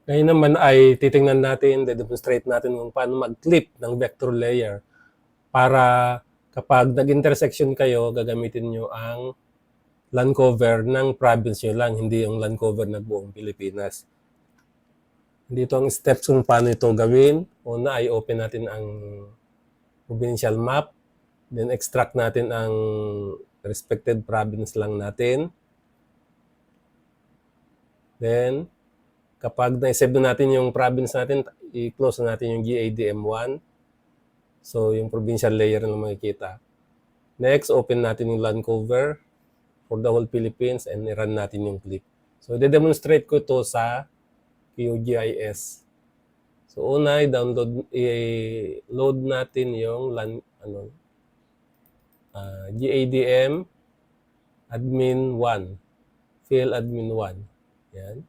Ngayon naman ay titingnan natin, de-demonstrate natin kung paano mag-clip ng vector layer para kapag nag-intersection kayo, gagamitin nyo ang land cover ng province nyo lang, hindi yung land cover ng buong Pilipinas. Dito ang steps kung paano ito gawin. Una ay open natin ang provincial map, then extract natin ang respected province lang natin. Then, kapag na-save na natin yung province natin, i-close na natin yung GADM1. So, yung provincial layer na makikita. Next, open natin yung land cover for the whole Philippines and i-run natin yung clip. So, i-demonstrate ko ito sa QGIS. So, una, i-load natin yung GADM admin 1, field admin 1. Yan.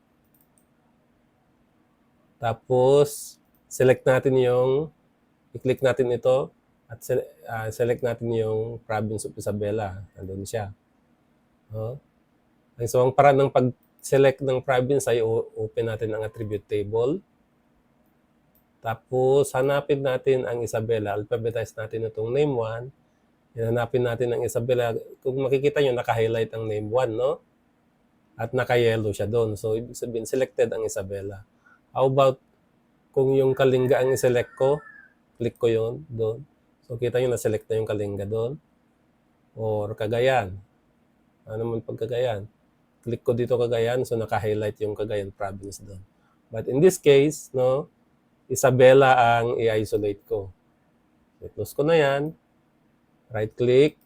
Tapos, select natin i-click natin ito at select natin yung province of Isabela. Nandun siya. So, ang paraan ng pag-select ng province ay open natin ang attribute table. Tapos, hanapin natin ang Isabela. Alphabetize natin itong name 1. Hanapin natin ang Isabela. Kung makikita nyo, naka-highlight ang name 1, no? At naka-yellow siya doon. So, ibig sabihin, selected ang Isabela. How about kung yung Kalinga ang i-select ko, click ko yun doon. So, kita nyo na-select na yung Kalinga doon. Or Cagayan. Ano naman pag Cagayan? Click ko dito Cagayan, so naka-highlight yung Cagayan province doon. But in this case, no, Isabela ang i-isolate ko. So, close ko na yan. Right-click.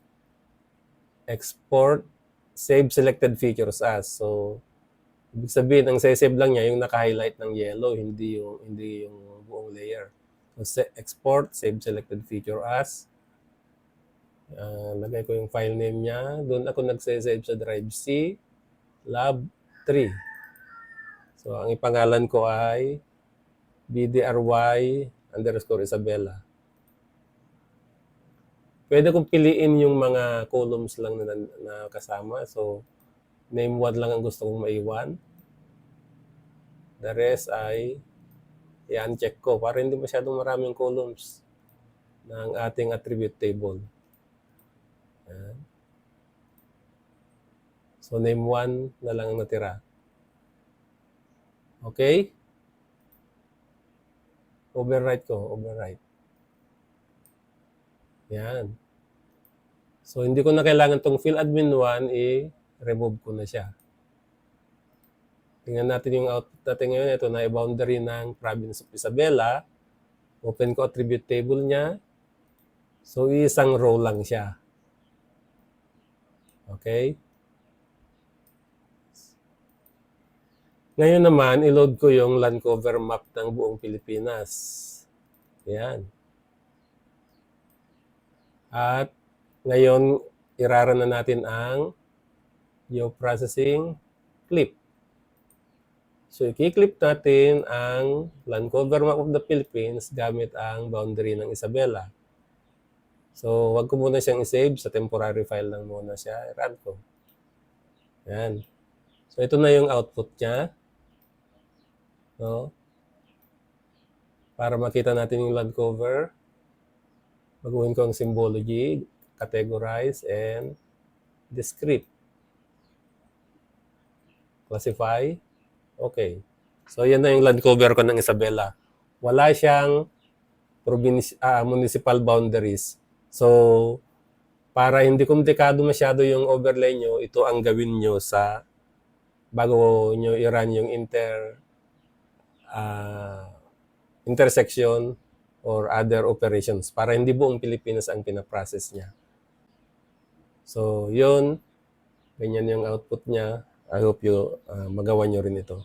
Export. Save selected features as. So, ibig sabihin, ang save lang niya yung naka-highlight ng yellow, hindi yung buong layer. So, export, save selected feature as. Lagay ko yung file name niya. Doon ako nag-save sa Drive C, Lab 3. So, ang ipangalan ko ay BDRY_Isabela. Pwede kong piliin yung mga columns lang na kasama. So, name 1 lang ang gusto kong maiwan. The rest ay i-uncheck ko para hindi masyadong maraming columns ng ating attribute table. Yan. So, name 1 na lang ang natira. Okay? Overwrite ko. Overwrite. Yan. So, hindi ko na kailangan itong field admin 1, i-remove ko na siya. Tingnan natin yung output natin ngayon. Ito na yung boundary ng province of Isabela. Open ko attribute table niya. So, isang row lang siya. Okay? Ngayon naman, i-load ko yung land cover map ng buong Pilipinas. Yan. At ngayon, irara na natin ang geoprocessing clip. So, i-clip natin ang land cover map of the Philippines gamit ang boundary ng Isabela. So, wag ko muna siyang i-save. Sa temporary file lang muna siya. I-run ko. Yan. So, ito na yung output niya. No? Para makita natin yung land cover, baguhin ko ang symbology, categorize, and descript. Classify. Okay. So, yan na yung land cover ko ng Isabela. Wala siyang municipal boundaries. So, para hindi komplikado masyado yung overlay nyo, ito ang gawin nyo bago nyo i-run yung intersection or other operations para hindi buong Pilipinas ang pinaprocess niya. So, yun. Ganyan yung output niya. I hope magawa nyo rin ito.